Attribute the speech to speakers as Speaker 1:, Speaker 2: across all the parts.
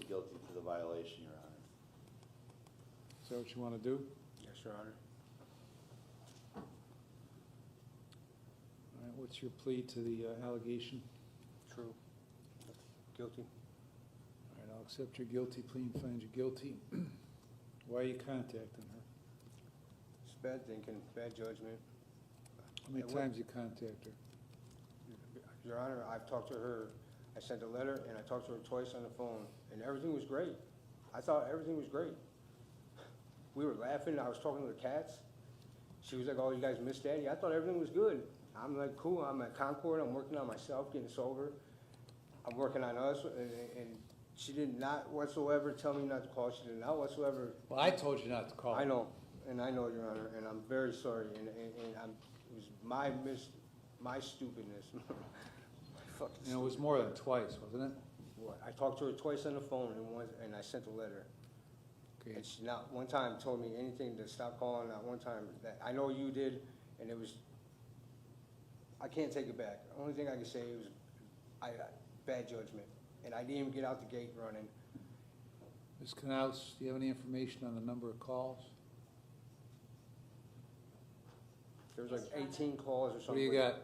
Speaker 1: plead guilty to the violation, Your Honor.
Speaker 2: Is that what you want to do?
Speaker 3: Yes, Your Honor.
Speaker 2: All right, what's your plea to the allegation?
Speaker 3: True. Guilty.
Speaker 2: All right, I'll accept your guilty plea and find you guilty. Why are you contacting her?
Speaker 3: It's bad thinking, bad judgment.
Speaker 2: How many times you contact her?
Speaker 3: Your Honor, I've talked to her. I sent a letter and I talked to her twice on the phone, and everything was great. I thought everything was great. We were laughing. I was talking to the cats. She was like, "Oh, you guys miss Daddy." I thought everything was good. I'm like, cool. I'm at Concord. I'm working on myself, getting sober. I'm working on us, and she did not whatsoever tell me not to call. She did not whatsoever.
Speaker 2: Well, I told you not to call.
Speaker 3: I know, and I know, Your Honor, and I'm very sorry. And it was my stupidness.
Speaker 2: And it was more than twice, wasn't it?
Speaker 3: What? I talked to her twice on the phone, and I sent a letter.
Speaker 2: Okay.
Speaker 3: And she not one time told me anything to stop calling. Not one time. That I know you did, and it was. I can't take it back. The only thing I can say was, bad judgment, and I didn't even get out the gate running.
Speaker 2: Ms. Knaus, do you have any information on the number of calls?
Speaker 3: There was like 18 calls or something.
Speaker 2: What do you got?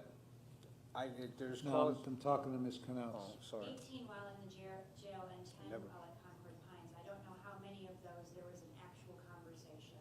Speaker 3: There's
Speaker 2: No,
Speaker 3: calls.
Speaker 2: I'm talking to Ms. Knaus.
Speaker 3: Oh, sorry.
Speaker 4: 18 while in the jail and 10
Speaker 3: Never.
Speaker 4: while at Concord Pines. I don't know how many of those there was an actual conversation.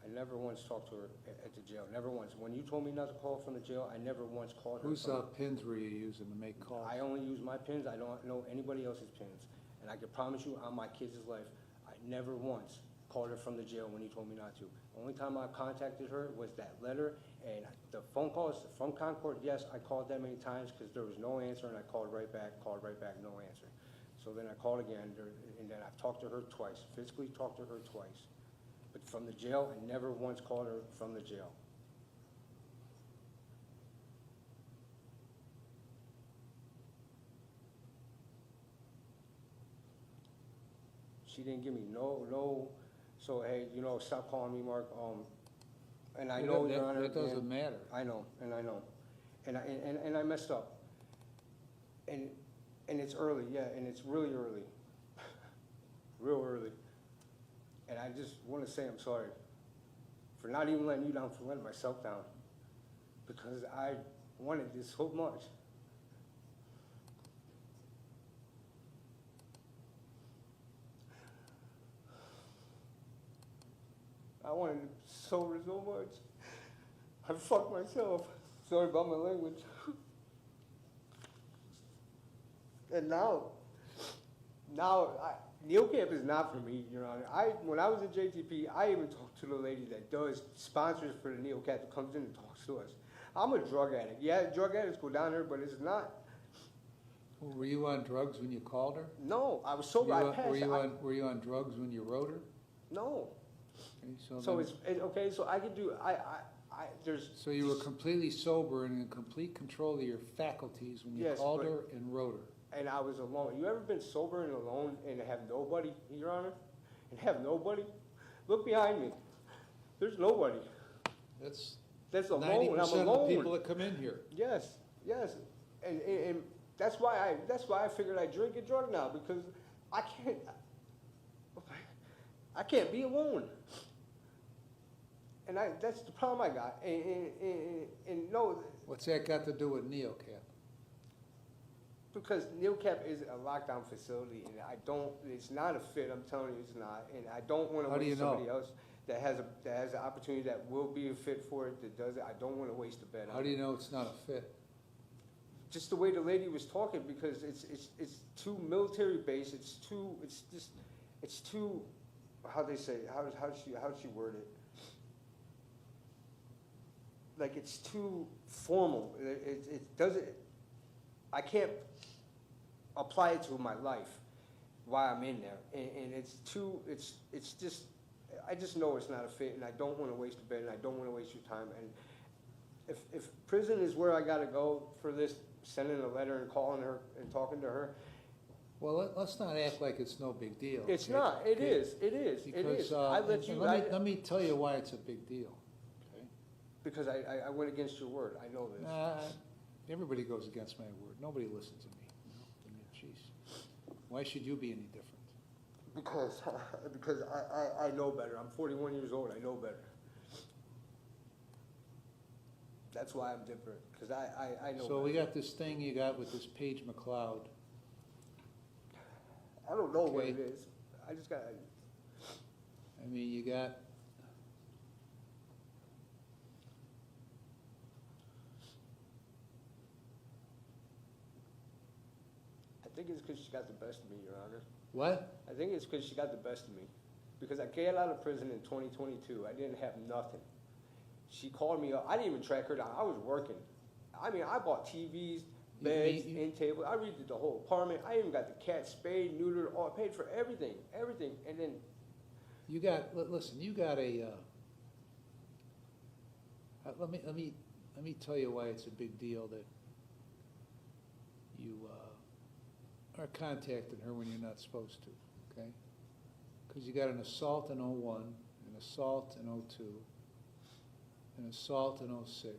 Speaker 3: I never once talked to her at the jail. Never once. When you told me not to call from the jail, I never once called her.
Speaker 2: Whose pins were you using to make calls?
Speaker 3: I only use my pins. I don't know anybody else's pins. And I can promise you on my kids' life, I never once called her from the jail when you told me not to. The only time I contacted her was that letter, and the phone calls from Concord. Yes, I called that many times because there was no answer, and I called right back, no answer. So then I called again, and then I've talked to her twice, physically talked to her twice. But from the jail, I never once called her from the jail. She didn't give me no, so hey, stop calling me, Mark. And I know, Your Honor.
Speaker 2: That doesn't matter.
Speaker 3: I know, and I know. And I messed up. And it's early, yeah, and it's really early. Real early. And I just want to say I'm sorry for not even letting you down, for letting myself down. Because I wanted this so much. I wanted to sober so much. I fucked myself. Sorry about my language. And now, Neil Camp is not for me, Your Honor. When I was in JTP, I even talked to the lady that does sponsors for the Neil Camp that comes in and talks to us. I'm a drug addict. Yeah, drug addicts go down there, but it's not.
Speaker 2: Were you on drugs when you called her?
Speaker 3: No, I was sober.
Speaker 2: Were you on drugs when you wrote her?
Speaker 3: No.
Speaker 2: Okay,
Speaker 3: So it's okay. So I could do. There's.
Speaker 2: So you were completely sober and in complete control of your faculties when you called her and wrote her.
Speaker 3: And I was alone. You ever been sober and alone and have nobody, Your Honor? And have nobody? Look behind me. There's nobody.
Speaker 2: That's
Speaker 3: alone.
Speaker 2: 90%
Speaker 3: I'm
Speaker 2: of
Speaker 3: alone.
Speaker 2: the people that come in here.
Speaker 3: Yes, and that's why I figured I drink and drug now, because I can't be alone. And that's the problem I got. And no.
Speaker 2: What's that got to do with NeoCap?
Speaker 3: Because NeoCap is a lockdown facility, and it's not a fit, I'm telling you it's not, and I don't want to waste somebody else that has an opportunity that will be a fit for it, that does it. I don't want to waste a bet on it.
Speaker 2: How do you know it's not a fit?
Speaker 3: Just the way the lady was talking, because it's too military based, it's too, how they say, how'd she word it? Like, it's too formal. It doesn't, I can't apply it to my life while I'm in there, and it's just, I just know it's not a fit, and I don't want to waste a bet, and I don't want to waste your time. And if prison is where I got to go for this, sending a letter and calling her and talking to her.
Speaker 2: Well, let's not act like it's no big deal.
Speaker 3: It's not. It is.
Speaker 2: Because, let me tell you why it's a big deal. Okay.
Speaker 3: Because I went against your word. I know this.
Speaker 2: Everybody goes against my word. Nobody listens to me. I mean, jeez. Why should you be any different?
Speaker 3: Because I know better. I'm 41 years old. I know better. That's why I'm different, because I know
Speaker 2: So
Speaker 3: better.
Speaker 2: we got this thing you got with this Paige McLeod.
Speaker 3: I don't know what
Speaker 2: Okay.
Speaker 3: it is. I just got.
Speaker 2: I mean, you got,
Speaker 3: I think it's because she got the best of me, Your Honor.
Speaker 2: what?
Speaker 3: I think it's because she got the best of me. Because I got out of prison in 2022. I didn't have nothing. She called me up. I didn't even track her down. I was working. I mean, I bought TVs, beds, end tables. I redid the whole apartment. I even got the cat spayed, neutered, all paid for everything, everything. And then
Speaker 2: You got, listen, you got a, let me tell you why it's a big deal that you, are contacting her when you're not supposed to, okay? Because you got an assault in '01, an assault in '02, an assault in '06,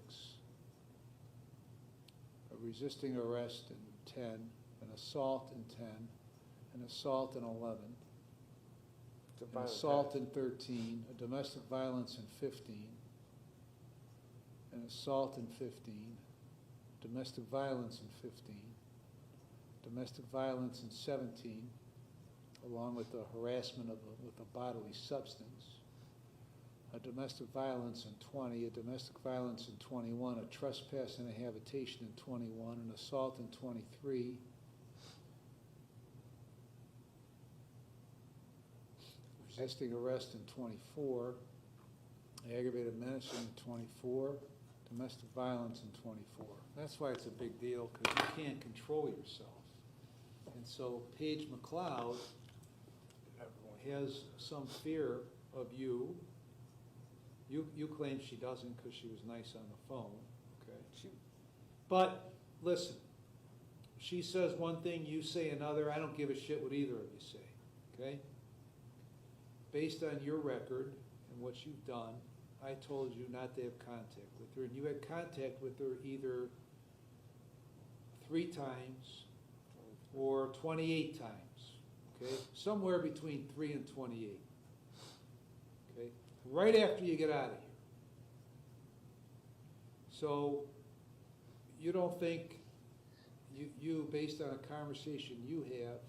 Speaker 2: a resisting arrest in 10, an assault in 10, an assault in 11,
Speaker 3: to
Speaker 2: an
Speaker 3: find
Speaker 2: assault in 13, a domestic violence in 15, an assault in 15, domestic violence in 15, domestic violence in 17, along with the harassment with a bodily substance, a domestic violence in 20, a domestic violence in 21, a trespass and a habitation in 21, an assault in 23, resisting arrest in 24, aggravated menacing in 24, domestic violence in 24. That's why it's a big deal, because you can't control yourself. And so Paige McLeod has some fear of you. You claim she doesn't because she was nice on the phone, okay? But listen, she says one thing, you say another. I don't give a shit what either of you say, okay? Based on your record and what you've done, I told you not to have contact with her, and you had contact with her either 3 times or 28 times, okay? Somewhere between 3 and 28, okay? Right after you get out of here. So you don't think, you based on a conversation you have,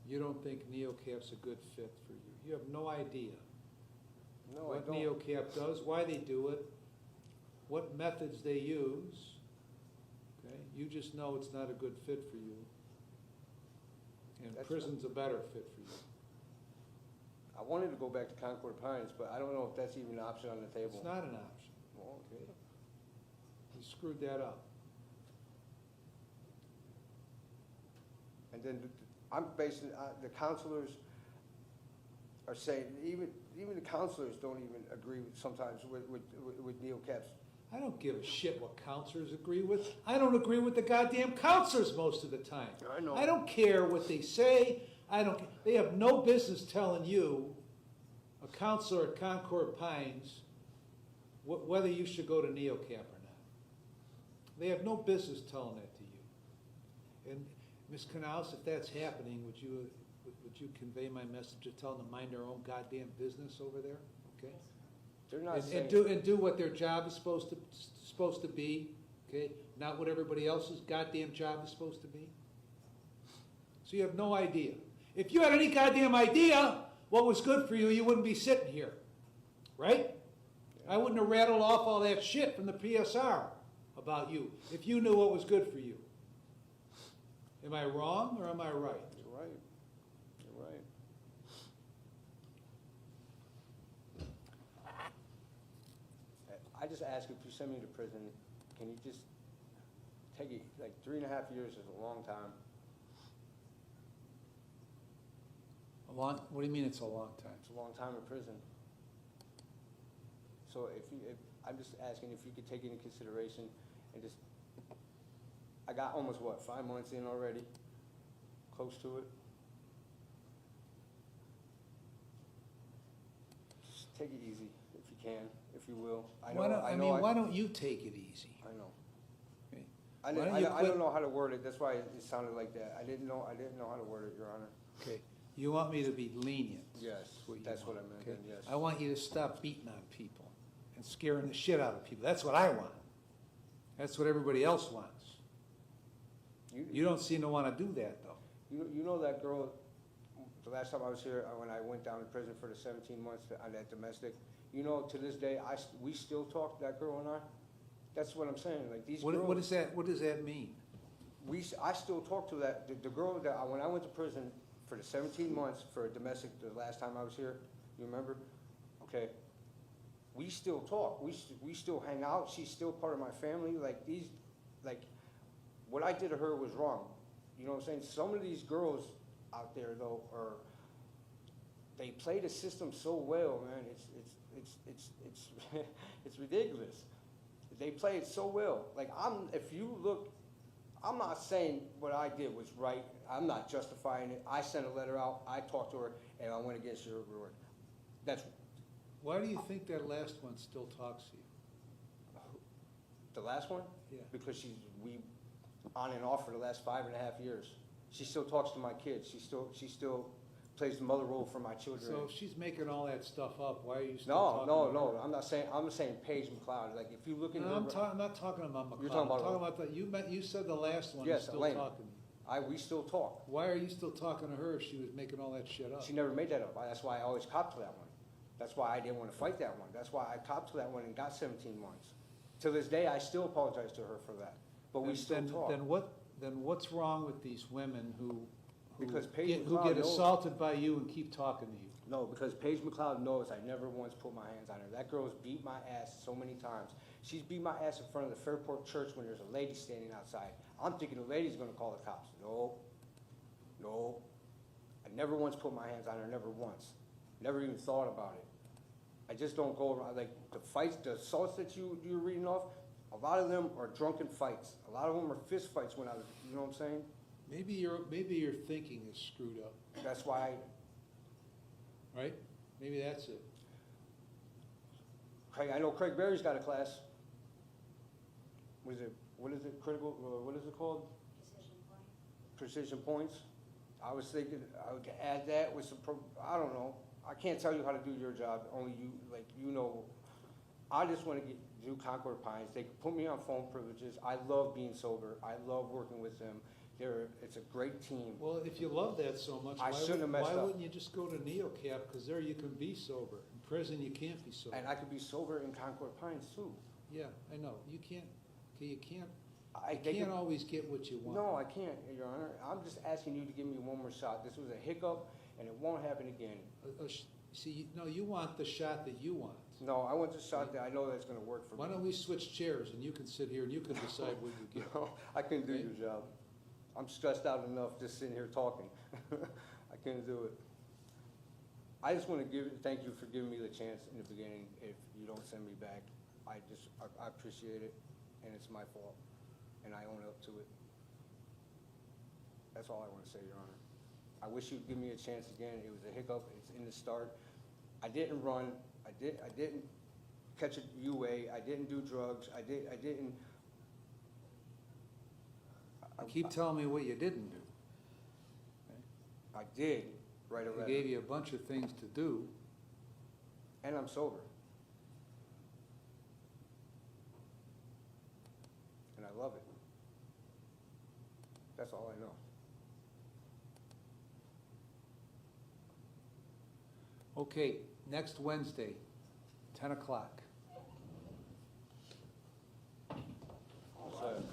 Speaker 2: you don't think NeoCap's a good fit for you. You have no idea
Speaker 3: no,
Speaker 2: what
Speaker 3: I don't.
Speaker 2: NeoCap does, why they do it, what methods they use, okay? You just know it's not a good fit for you. And
Speaker 3: That's
Speaker 2: prison's a better fit for you.
Speaker 3: I wanted to go back to Concord Pines, but I don't know if that's even an option on the table.
Speaker 2: It's not an option,
Speaker 3: Well,
Speaker 2: okay? You screwed that up.
Speaker 3: And then I'm basing, the counselors are saying, even the counselors don't even agree sometimes with NeoCap's.
Speaker 2: I don't give a shit what counselors agree with. I don't agree with the goddamn counselors most of the time.
Speaker 3: I know.
Speaker 2: I don't care what they say. I don't. They have no business telling you, a counselor at Concord Pines, whether you should go to NeoCap or not. They have no business telling that to you. And Ms. Canals, if that's happening, would you convey my message to tell them to mind their own goddamn business over there? Okay.
Speaker 3: They're not
Speaker 2: And
Speaker 3: saying.
Speaker 2: do what their job is supposed to be, okay? Not what everybody else's goddamn job is supposed to be. So you have no idea. If you had any goddamn idea what was good for you, you wouldn't be sitting here, right? I wouldn't have rattled off all that shit from the PSR about you if you knew what was good for you. Am I wrong or am I right?
Speaker 3: You're right. You're right. I just ask, if you send me to prison, can you just take it, like 3.5 years is a long time.
Speaker 2: What do you mean it's a long time?
Speaker 3: It's a long time in prison. So I'm just asking if you could take into consideration and just, I got almost, 5 months in already, close to it. Just take it easy if you can, if you will.
Speaker 2: Why don't you take it easy?
Speaker 3: I know.
Speaker 2: Okay.
Speaker 3: I
Speaker 2: Why
Speaker 3: didn't,
Speaker 2: don't you
Speaker 3: I
Speaker 2: quit-
Speaker 3: don't know how to word it, that's why it sounded like that. I didn't know how to word it, Your Honor.
Speaker 2: Okay, you want me to be lenient?
Speaker 3: Yes,
Speaker 2: you
Speaker 3: that's what I
Speaker 2: want,
Speaker 3: meant,
Speaker 2: okay?
Speaker 3: then, yes.
Speaker 2: I want you to stop beating on people and scaring the shit out of people. That's what I want. That's what everybody else wants. You don't seem to want to do that, though.
Speaker 3: You know that girl, the last time I was here, when I went down to prison for the 17 months on that domestic, you know, to this day, we still talk, that girl and I? That's what I'm saying, like, these girls.
Speaker 2: What does that mean?
Speaker 3: I still talk to the girl that, when I went to prison for the 17 months for a domestic, the last time I was here, you remember? Okay, we still talk, we still hang out, she's still part of my family, like, what I did to her was wrong. You know what I'm saying? Some of these girls out there, though, they play the system so well, man, it's ridiculous. They play it so well. Like, if you look, I'm not saying what I did was right. I'm not justifying it. I sent a letter out. I talked to her, and I went against your word. That's
Speaker 2: Why do you think that last one still talks to you?
Speaker 3: the last one.
Speaker 2: Yeah.
Speaker 3: Because we on and off for the last 5.5 years. She still talks to my kids. She still plays the mother role for my children.
Speaker 2: So if she's making all that stuff up, why are you still
Speaker 3: No,
Speaker 2: talking
Speaker 3: no,
Speaker 2: to her?
Speaker 3: no. I'm not saying. I'm saying Paige McLeod. Like, if you look in
Speaker 2: No,
Speaker 3: her,
Speaker 2: I'm not talking about McLeod.
Speaker 3: You're talking about-
Speaker 2: I'm talking about you said the last one is
Speaker 3: Yes,
Speaker 2: still
Speaker 3: Elena.
Speaker 2: talking to you.
Speaker 3: we still talk.
Speaker 2: Why are you still talking to her if she was making all that shit up?
Speaker 3: She never made that up. That's why I always copped to that one. That's why I didn't want to fight that one. That's why I copped to that one and got 17 months. To this day, I still apologize to her for that. But we still talk.
Speaker 2: Then what's wrong with these women who
Speaker 3: Because Paige
Speaker 2: get
Speaker 3: McLeod knows-
Speaker 2: assaulted by you and keep talking to you?
Speaker 3: No, because Paige McLeod knows I never once put my hands on her. That girl's beat my ass so many times. She's beat my ass in front of the Fairport Church when there's a lady standing outside. I'm thinking the lady's gonna call the cops. No. I never once put my hands on her, never once. Never even thought about it. I just don't go around, like, the fights, the assaults that you're reading off, a lot of them are drunken fights. A lot of them are fist fights when I was, you know what I'm saying?
Speaker 2: Maybe your thinking is screwed up,
Speaker 3: That's why,
Speaker 2: right? Maybe that's it.
Speaker 3: I know Craig Berry's got a class. What is it, critical, what is it called?
Speaker 4: Decision point.
Speaker 3: Precision points. I was thinking I would add that with some, I don't know. I can't tell you how to do your job, only you, like, you know. I just want to do Concord Pines. They put me on phone privileges. I love being sober. I love working with them. It's a great team.
Speaker 2: Well, if you love that so much,
Speaker 3: I shouldn't have messed
Speaker 2: why
Speaker 3: up.
Speaker 2: wouldn't you just go to NeoCap? Because there you can be sober. In prison, you can't be sober.
Speaker 3: And I could be sober in Concord Pines too.
Speaker 2: Yeah, I know. You can't
Speaker 3: They
Speaker 2: can't
Speaker 3: could-
Speaker 2: always get what you want.
Speaker 3: No, I can't, Your Honor. I'm just asking you to give me one more shot. This was a hiccup, and it won't happen again.
Speaker 2: You want the shot that you want.
Speaker 3: No, I want the shot that I know that's going to work for me.
Speaker 2: Why don't we switch chairs and you can sit here and you can decide what you get.
Speaker 3: No, I couldn't do
Speaker 2: Okay.
Speaker 3: your job. I'm stressed out enough just sitting here talking. I couldn't do it. I just want to thank you for giving me the chance in the beginning. If you don't send me back, I appreciate it, and it's my fault, and I own up to it. That's all I want to say, Your Honor. I wish you'd give me a chance again. It was a hiccup. It's in the start. I didn't run. I didn't catch a UA. I didn't do drugs. I didn't.
Speaker 2: Keep telling me what you didn't do.
Speaker 3: I did write a
Speaker 2: They
Speaker 3: letter.
Speaker 2: gave you a bunch of things to do.
Speaker 3: And I'm sober. And I love it. That's all I know.
Speaker 2: Okay, next Wednesday, 10 o'clock.
Speaker 3: So,